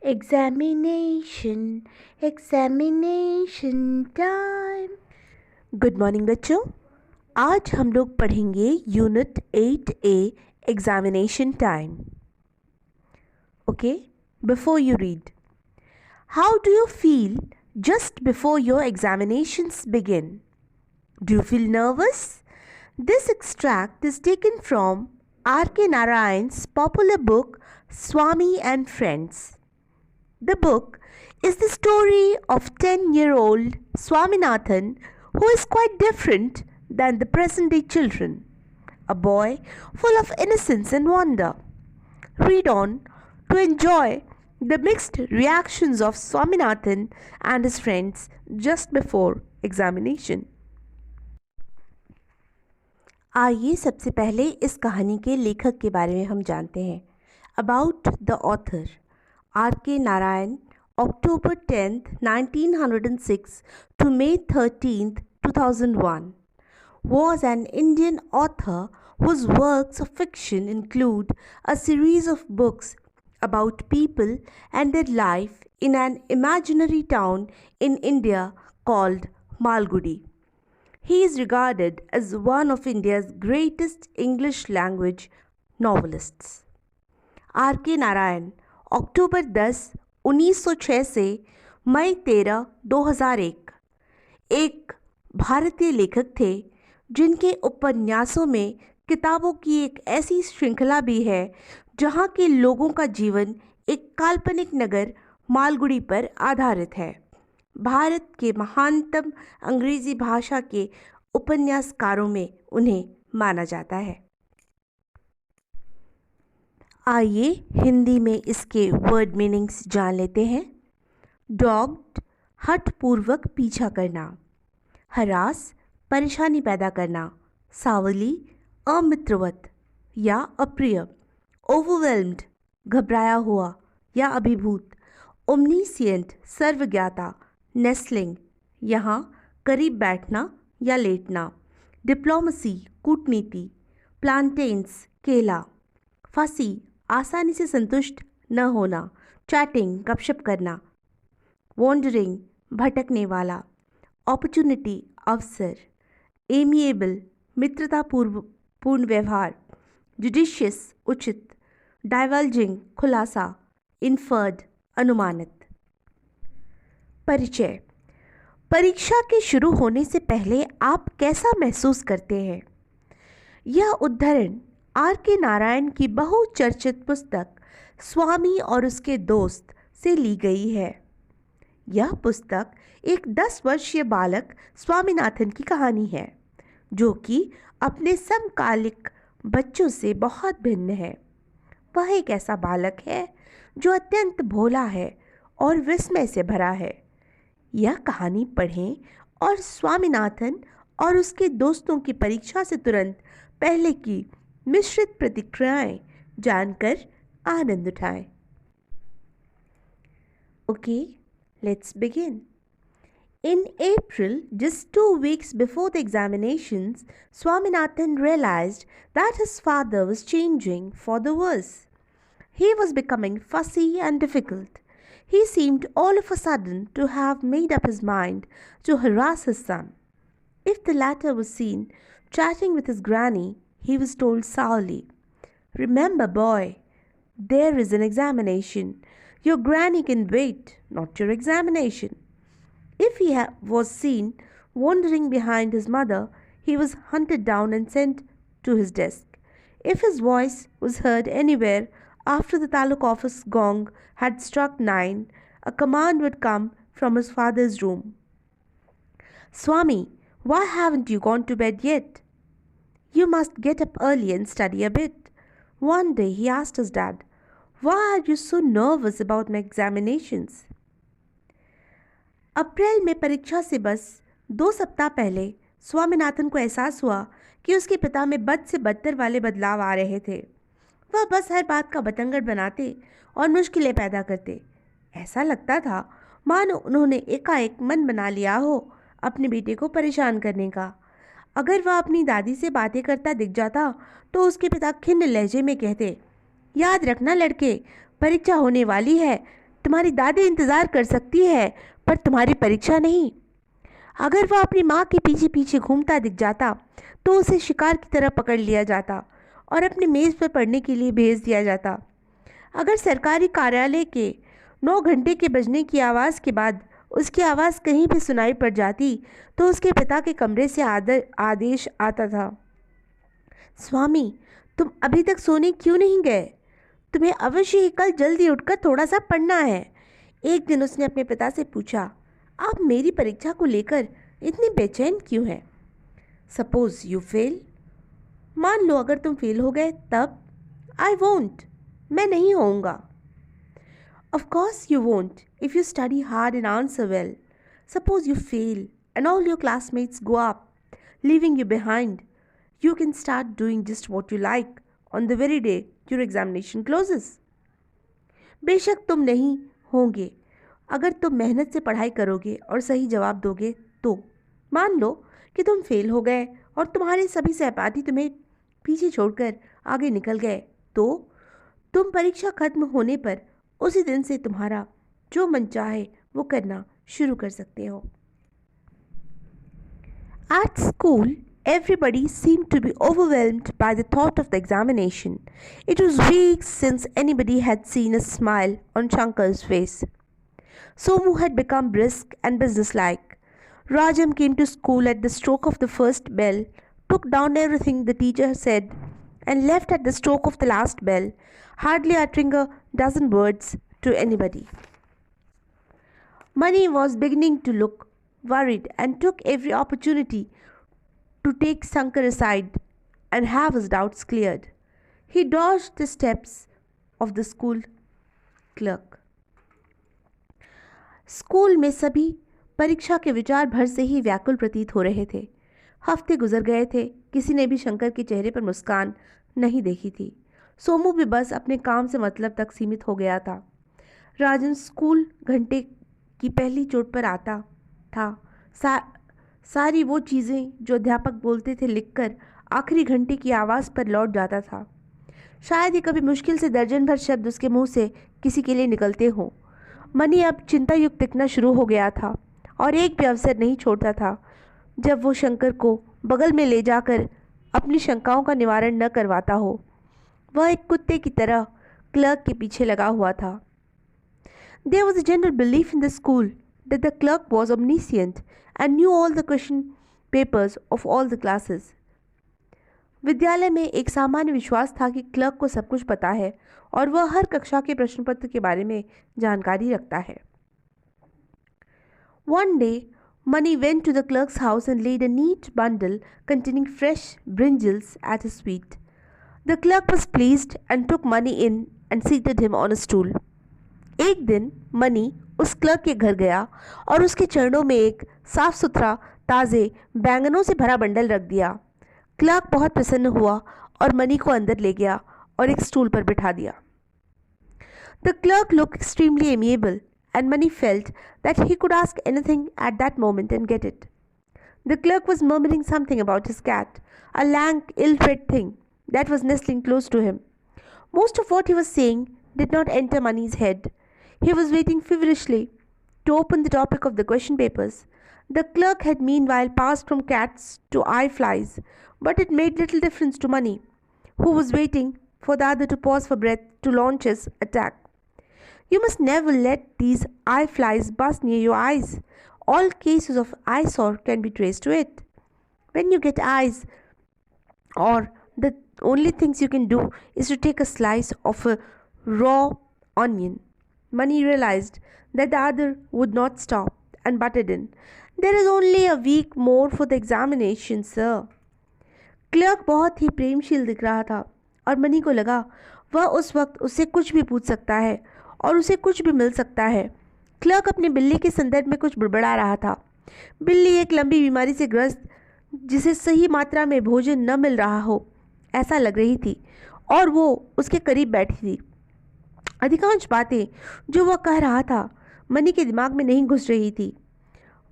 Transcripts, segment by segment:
Examination, examination time. Good morning बच्चों। आज हम लोग पढ़ेंगे unit 8A examination time. Okay, before you read, how do you feel just before your examinations begin? Do you feel nervous? This extract is taken from R.K. Narayan's popular book Swami and Friends. The book is the story of 10-year-old Swaminathan, who is quite different than the present day children, a boy full of innocence and wonder. Read on to enjoy the mixed reactions of Swaminathan and his friends just before examination. आइए सबसे पहले इस कहानी के लेखक के बारे में हम जानते हैं। About the author R.K. Narayan, October 10th, 1906 to May 13th, 2001, was an Indian author whose works of fiction include a series of books about people and their life in an imaginary town in India called Malgudi. He is regarded as one of India's greatest English language novelists. R.K. Narayan, अक्टूबर 10, 1906 से मई 13, 2001 एक भारतीय लेखक थे जिनके उपन्यासों में किताबों की एक ऐसी श्रृंखला भी है जहाँ के लोगों का जीवन एक काल्पनिक नगर मालगुडी पर आधारित है। भारत के महानतम अंग्रेजी भाषा के उपन्यासकारों में उन्हें माना जाता है। आइए हिंदी में इसके वर्ड मीनिंग्स जान लेते हैं। डॉग्ड, हठपूर्वक पीछा करना। हरास, परेशानी पैदा करना। सावली, अमित्रवत या अप्रिय। ओवरवेल्म्ड, घबराया हुआ या अभिभूत। ओमनीसिएंट, सर्वज्ञाता। नेस्लिंग, यहाँ करीब बैठना या लेटना। डिप्लोमेसी, कूटनीति। प्लांटेन्स, केला। फंसी, आसानी से संतुष्ट न होना। चैटिंग, गपशप करना। वॉन्डरिंग, भटकने वाला। अपॉर्चुनिटी, अवसर। एमिएबल, मित्रतापूर्ण व्यवहार। जुडिशियस, उचित। डाइवल्जिंग, खुलासा। इन्फर्ड, अनुमानित। परिचय। परीक्षा के शुरू होने से पहले आप कैसा महसूस करते हैं? यह उद्धरण R.K. नारायण की बहुचर्चित पुस्तक स्वामी और उसके दोस्त से ली गई है। यह पुस्तक एक 10 वर्षीय बालक स्वामीनाथन की कहानी है जो कि अपने समकालिक बच्चों से बहुत भिन्न है। वह एक ऐसा बालक है जो अत्यंत भोला है और विस्मय से भरा है। यह कहानी पढ़ें और स्वामीनाथन और उसके दोस्तों की परीक्षा से तुरंत पहले की मिश्रित प्रतिक्रियाएं जानकर आनंद उठाएं। Okay, let's begin. In April, just 2 weeks before the examinations, Swaminathan realized that his father was changing for the worse. He was becoming fussy and difficult. He seemed all of a sudden to have made up his mind to harass his son. If the latter was seen chatting with his granny, he was told sourly, "Remember, boy, there is an examination. Your granny can wait, not your examination." If he was seen wandering behind his mother, he was hunted down and sent to his desk. If his voice was heard anywhere after the taluk office gong had struck 9, a command would come from his father's room. "Swami, why haven't you gone to bed yet? You must get up early and study a bit." One day he asked his dad, "Why are you so nervous about my examinations?" अप्रैल में परीक्षा से बस 2 सप्ताह पहले स्वामीनाथन को एहसास हुआ कि उसके पिता में बद से बदतर वाले बदलाव आ रहे थे। वह बस हर बात का बतंगड़ बनाते और मुश्किलें पैदा करते। ऐसा लगता था मानो उन्होंने एकाएक मन बना लिया हो अपने बेटे को परेशान करने का। अगर वह अपनी दादी से बातें करता दिख जाता तो उसके पिता खिन्न लहजे में कहते, "याद रखना लड़के, परीक्षा होने वाली है, तुम्हारी दादी इंतज़ार कर सकती है, पर तुम्हारी परीक्षा नहीं। अगर वह अपनी माँ के पीछे पीछे घूमता दिख जाता तो उसे शिकार की तरह पकड़ लिया जाता और अपनी मेज़ पर पढ़ने के लिए भेज दिया जाता। अगर सरकारी कार्यालय के 9 घंटे के बजने की आवाज़ के बाद उसकी आवाज़ कहीं भी सुनाई पड़ जाती तो उसके पिता के कमरे से आदेश आता था, स्वामी, तुम अभी तक सोने क्यों नहीं गए? तुम्हें अवश्य ही कल जल्दी उठकर थोड़ा सा पढ़ना है। एक दिन उसने अपने पिता से पूछा, आप मेरी परीक्षा को लेकर इतने बेचैन क्यों हैं? सपोज यू फेल, मान लो अगर तुम फेल हो गए तब? आई वोंट, मैं नहीं होऊंगा। Of course you won't if you study hard and answer well. Suppose you fail and all your classmates go up leaving you behind. You can start doing just what you like on the very day your examination closes. बेशक तुम नहीं होंगे अगर तुम मेहनत से पढ़ाई करोगे और सही जवाब दोगे तो। मान लो कि तुम फेल हो गए और तुम्हारे सभी सहपाठी तुम्हें पीछे छोड़कर आगे निकल गए तो तुम परीक्षा खत्म होने पर उसी दिन से तुम्हारा जो मन चाहे वो करना शुरू कर सकते हो। At school, everybody seemed to be overwhelmed by the thought of the examination. It was weeks since anybody had seen a smile on Shankar's face. Somu had become brisk and businesslike. Rajam came to school at the stroke of the first bell, took down everything the teacher said, and left at the stroke of the last bell, hardly uttering a dozen words to anybody. Mani was beginning to look worried and took every opportunity to take Shankar aside and have his doubts cleared. He dodged the steps of the school clerk. School में सभी परीक्षा के विचार भर से ही व्याकुल प्रतीत हो रहे थे। हफ्ते गुजर गए थे, किसी ने भी शंकर के चेहरे पर मुस्कान नहीं देखी थी। सोमू भी बस अपने काम से मतलब तक सीमित हो गया था। राजन स्कूल घंटे की पहली चोट पर आता था। सारी वो चीज़ें जो अध्यापक बोलते थे लिखकर आखिरी घंटे की आवाज़ पर लौट जाता था। शायद ही कभी मुश्किल से दर्जन भर शब्द उसके मुंह से किसी के लिए निकलते हों। मनी अब चिंता युक्त दिखना शुरू हो गया था और एक भी अवसर नहीं छोड़ता था जब वो शंकर को बगल में ले जाकर अपनी शंकाओं का निवारण न करवाता हो। वह एक कुत्ते की तरह क्लर्क के पीछे लगा हुआ था। There was a general belief in the school that the clerk was omniscient and knew all the question papers of all the classes. विद्यालय में एक सामान्य विश्वास था कि क्लर्क को सब कुछ पता है और वह हर कक्षा के प्रश्न पत्र के बारे में जानकारी रखता है। One day, Mani went to the clerk's house and laid a neat bundle containing fresh brinjals at his feet. The clerk was pleased and took Mani in and seated him on a stool. एक दिन money उस clerk के घर गया और उसके चरणों में एक साफ सुथरा ताज़े बैंगनों से भरा बंडल रख दिया। क्लर्क बहुत प्रसन्न हुआ और मनी को अंदर ले गया और एक स्टूल पर बिठा दिया। The clerk looked extremely amiable and Mani felt that he could ask anything at that moment and get it. The clerk was murmuring something about his cat, a lank, ill-bred thing that was nestling close to him. Most of what he was saying did not enter Mani's head. He was waiting feverishly to open the topic of the question papers. The clerk had meanwhile passed from cats to eye flies, but it made little difference to Mani, who was waiting for the other to pause for breath to launch his attack. You must never let these eye flies buzz near your eyes. All cases of eyesore can be traced to it. When you get eyes, or the only things you can do is to take a slice of a raw onion. Mani realized that the other would not stop and butted in. There is only a week more for the examination, sir. Clerk बहुत ही प्रेमशील दिख रहा था और money को लगा वह उस वक्त उससे कुछ भी पूछ सकता है और उसे कुछ भी मिल सकता है। क्लर्क अपनी बिल्ली के संदर्भ में कुछ बड़बड़ा रहा था। बिल्ली एक लंबी बीमारी से ग्रस्त जिसे सही मात्रा में भोजन न मिल रहा हो ऐसा लग रही थी और वो उसके करीब बैठी थी। अधिकांश बातें जो वह कह रहा था मनी के दिमाग में नहीं घुस रही थी।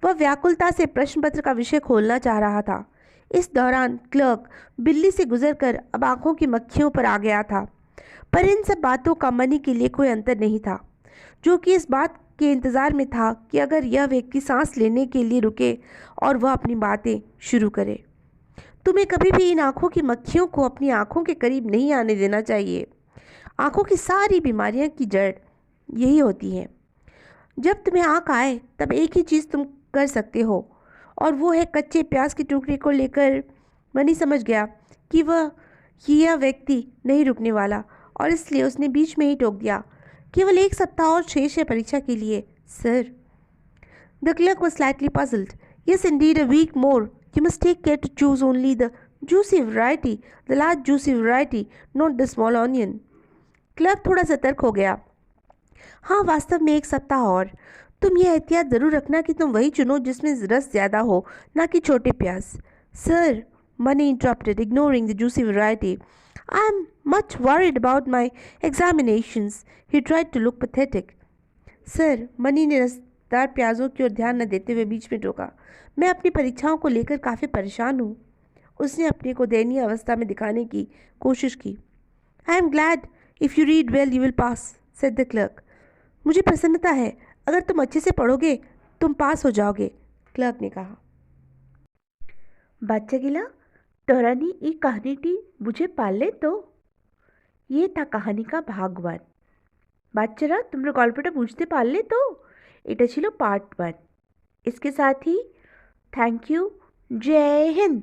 वह व्याकुलता से प्रश्न पत्र का विषय खोलना चाह रहा था। इस दौरान क्लर्क बिल्ली से गुजरकर अब आंखों की मक्खियों पर आ गया था, पर इन सब बातों का मनी के लिए कोई अंतर नहीं था। जो कि इस बात के इंतज़ार में था कि अगर यह व्यक्ति सांस लेने के लिए रुके और वह अपनी बातें शुरू करे। तुम्हें कभी भी इन आँखों की मक्खियों को अपनी आँखों के करीब नहीं आने देना चाहिए। आँखों की सारी बीमारियों की जड़ यही होती है। जब तुम्हें आँख आए तब एक ही चीज़ तुम कर सकते हो, और वो है कच्चे प्याज के टुकड़े को लेकर। मनी समझ गया कि यह व्यक्ति नहीं रुकने वाला, और इसलिए उसने बीच में ही टोक दिया, केवल 1 सप्ताह और शेष है परीक्षा के लिए, sir. The clerk was slightly puzzled. Yes, indeed, a week more. You must take care to choose only the juicy variety, the large juicy variety, not the small onion. Clerk थोड़ा सतर्क हो गया। हाँ, वास्तव में 1 सप्ताह और। तुम यह एहतियात ज़रूर रखना कि तुम वही चुनो जिसमें रस ज़्यादा हो, ना कि छोटे प्याज। Sir, Money interrupted, ignoring the juicy variety. I am much worried about my examinations. He tried to look pathetic. Sir, money ने रसदार प्याज़ों की ओर ध्यान न देते हुए बीच में टोका, मैं अपनी परीक्षाओं को लेकर काफ़ी परेशान हूँ। उसने अपने को दयनीय अवस्था में दिखाने की कोशिश की। I am glad if you read well you will pass, said the clerk. मुझे प्रसन्नता है, अगर तुम अच्छे से पढ़ोगे तुम पास हो जाओगे, क्लर्क ने कहा. बाच्चागिला तोरानी ई कहानीटी मुझे पाले तो. ये था कहानी का भाग 1. বাচ্চারা তোমরা গল্পটা বুঝতে পারলে তো? এটা ছিল পার্ট 1. इसके साथ ही थैंक यू, जय हिंद.